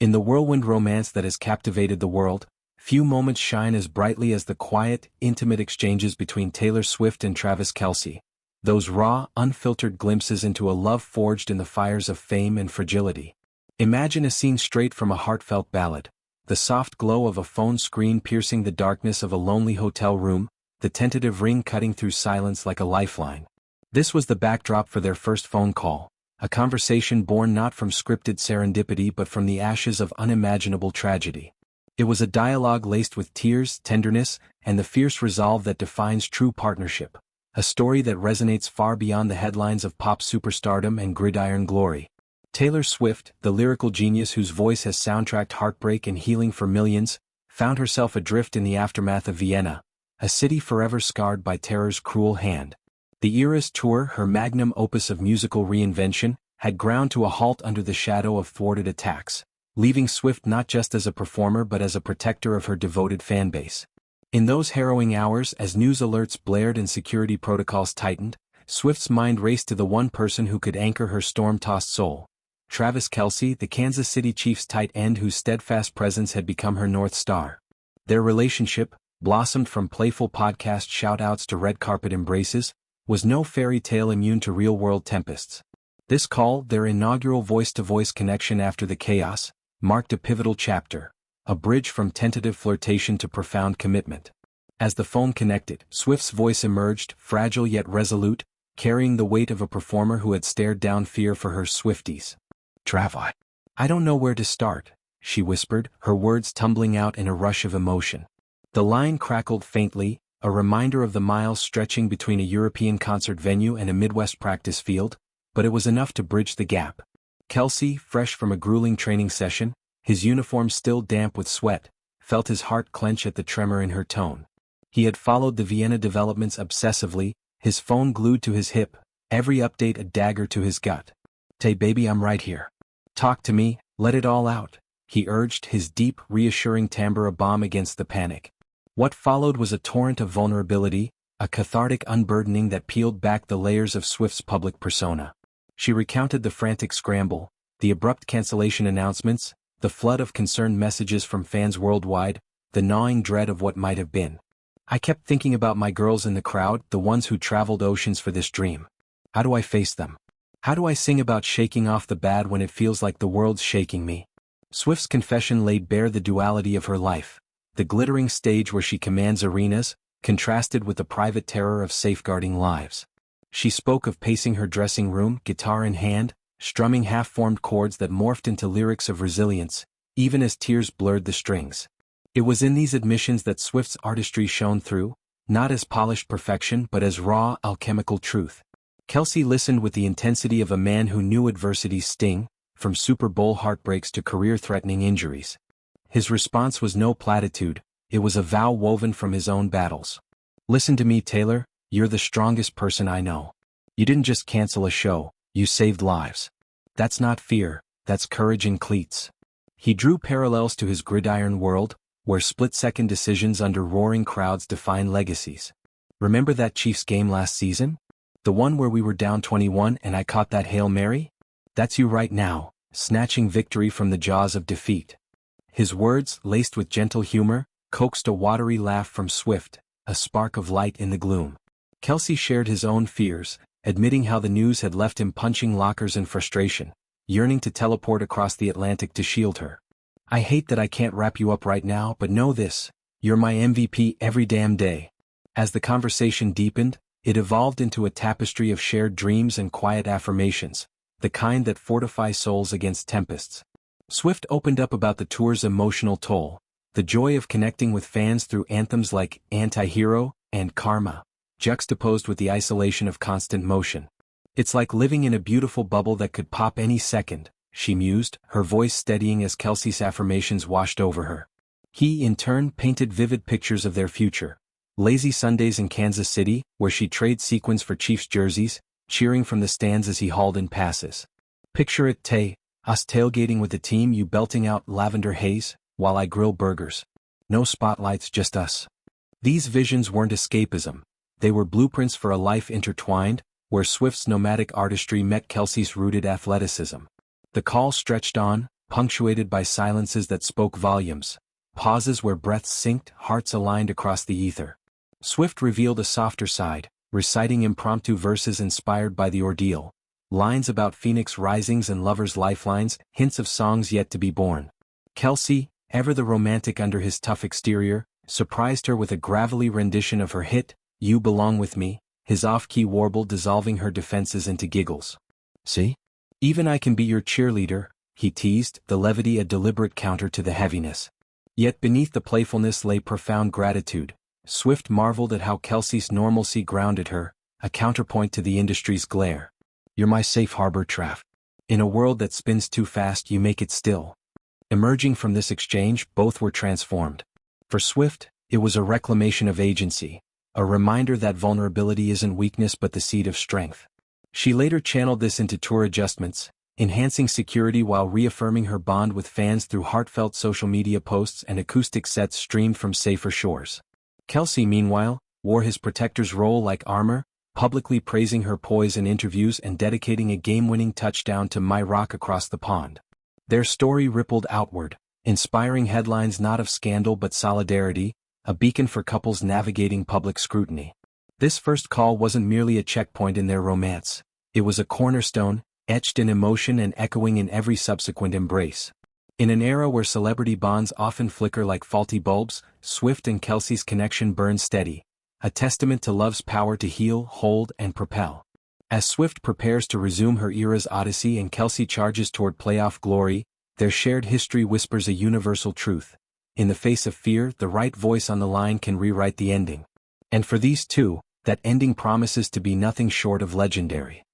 In the whirlwind romance that has captivated the world, few moments shine as brightly as the quiet, intimate exchanges between Taylor Swift and Travis Kelce. Those raw, unfiltered glimpses into a love forged in the fires of fame and fragility. Imagine a scene straight from a heartfelt ballad. The soft glow of a phone screen piercing the darkness of a lonely hotel room, the tentative ring cutting through silence like a lifeline. This was the backdrop for their first phone call, a conversation born not from scripted serendipity but from the ashes of unimaginable tragedy. It was a dialogue laced with tears, tenderness, and the fierce resolve that defines true partnership. A story that resonates far beyond the headlines of pop superstardom and gridiron glory. Taylor Swift, the lyrical genius whose voice has soundtracked heartbreak and healing for millions, found herself adrift in the aftermath of Vienna, a city forever scarred by terror's cruel hand. The Eras Tour, her magnum opus of musical reinvention, had ground to a halt under the shadow of thwarted attacks, leaving Swift not just as a performer but as a protector of her devoted fanbase. In those harrowing hours, as news alerts blared and security protocols tightened, Swift's mind raced to the one person who could anchor her storm-tossed soul. Travis Kelce, the Kansas City Chiefs tight end whose steadfast presence had become her North Star. Their relationship, blossomed from playful podcast shout-outs to red carpet embraces, was no fairy tale immune to real-world tempests. This call, their inaugural voice-to-voice connection after the chaos, marked a pivotal chapter, a bridge from tentative flirtation to profound commitment. As the phone connected, Swift's voice emerged, fragile yet resolute, carrying the weight of a performer who had stared down fear for her Swifties. "Trav, I don't know where to start," she whispered, her words tumbling out in a rush of emotion. The line crackled faintly, a reminder of the miles stretching between a European concert venue and a Midwest practice field, but it was enough to bridge the gap. Kelce, fresh from a grueling training session, his uniform still damp with sweat, felt his heart clench at the tremor in her tone. He had followed the Vienna developments obsessively, his phone glued to his hip, every update a dagger to his gut. "Tay baby, I'm right here. Talk to me, let it all out," he urged, his deep, reassuring timbre a balm against the panic. What followed was a torrent of vulnerability, a cathartic unburdening that peeled back the layers of Swift's public persona. She recounted the frantic scramble, the abrupt cancellation announcements, the flood of concerned messages from fans worldwide, the gnawing dread of what might have been. "I kept thinking about my girls in the crowd, the ones who traveled oceans for this dream. How do I face them? How do I sing about shaking off the bad when it feels like the world's shaking me?" Swift's confession laid bare the duality of her life, the glittering stage where she commands arenas, contrasted with the private terror of safeguarding lives. She spoke of pacing her dressing room, guitar in hand, strumming half-formed chords that morphed into lyrics of resilience, even as tears blurred the strings. It was in these admissions that Swift's artistry shone through, not as polished perfection but as raw, alchemical truth. Kelce listened with the intensity of a man who knew adversity's sting, from Super Bowl heartbreaks to career-threatening injuries. His response was no platitude, it was a vow woven from his own battles. "Listen to me, Taylor, you're the strongest person I know. You didn't just cancel a show, you saved lives. That's not fear, that's courage in cleats." He drew parallels to his gridiron world, where split-second decisions under roaring crowds define legacies. "Remember that Chiefs game last season? The one where we were down 21 and I caught that Hail Mary? That's you right now, snatching victory from the jaws of defeat." His words, laced with gentle humor, coaxed a watery laugh from Swift, a spark of light in the gloom. Kelce shared his own fears, admitting how the news had left him punching lockers in frustration, yearning to teleport across the Atlantic to shield her. "I hate that I can't wrap you up right now, but know this, you're my MVP every damn day." As the conversation deepened, it evolved into a tapestry of shared dreams and quiet affirmations, the kind that fortify souls against tempests. Swift opened up about the tour's emotional toll, the joy of connecting with fans through anthems like "Anti-Hero" and "Karma," juxtaposed with the isolation of constant motion. "It's like living in a beautiful bubble that could pop any second," she mused, her voice steadying as Kelce's affirmations washed over her. He, in turn, painted vivid pictures of their future. Lazy Sundays in Kansas City, where she'd trade sequins for Chiefs jerseys, cheering from the stands as he hauled in passes. "Picture it, Tay, us tailgating with the team, you belting out Lavender Haze, while I grill burgers. No spotlights, just us." These visions weren't escapism. They were blueprints for a life intertwined, where Swift's nomadic artistry met Kelce's rooted athleticism. The call stretched on, punctuated by silences that spoke volumes, pauses where breaths synced, hearts aligned across the ether. Swift revealed a softer side, reciting impromptu verses inspired by the ordeal, lines about phoenix risings and lovers' lifelines, hints of songs yet to be born. Kelce, ever the romantic under his tough exterior, surprised her with a gravelly rendition of her hit, You Belong With Me, his off-key warble dissolving her defenses into giggles. See? Even I can be your cheerleader, he teased, the levity a deliberate counter to the heaviness. Yet beneath the playfulness lay profound gratitude. Swift marveled at how Kelce's normalcy grounded her, a counterpoint to the industry's glare. You're my safe harbor, Trav. In a world that spins too fast, you make it still. Emerging from this exchange, both were transformed. For Swift, it was a reclamation of agency, a reminder that vulnerability isn't weakness but the seed of strength. She later channeled this into tour adjustments, enhancing security while reaffirming her bond with fans through heartfelt social media posts and acoustic sets streamed from safer shores. Kelce, meanwhile, wore his protector's role like armor, publicly praising her poise in interviews and dedicating a game-winning touchdown to My Rock across the pond. Their story rippled outward, inspiring headlines not of scandal but solidarity, a beacon for couples navigating public scrutiny. This first call wasn't merely a checkpoint in their romance. It was a cornerstone, etched in emotion and echoing in every subsequent embrace. In an era where celebrity bonds often flicker like faulty bulbs, Swift and Kelce's connection burned steady, a testament to love's power to heal, hold, and propel. As Swift prepares to resume her era's odyssey and Kelce charges toward playoff glory, their shared history whispers a universal truth. In the face of fear, the right voice on the line can rewrite the ending. And for these two, that ending promises to be nothing short of legendary.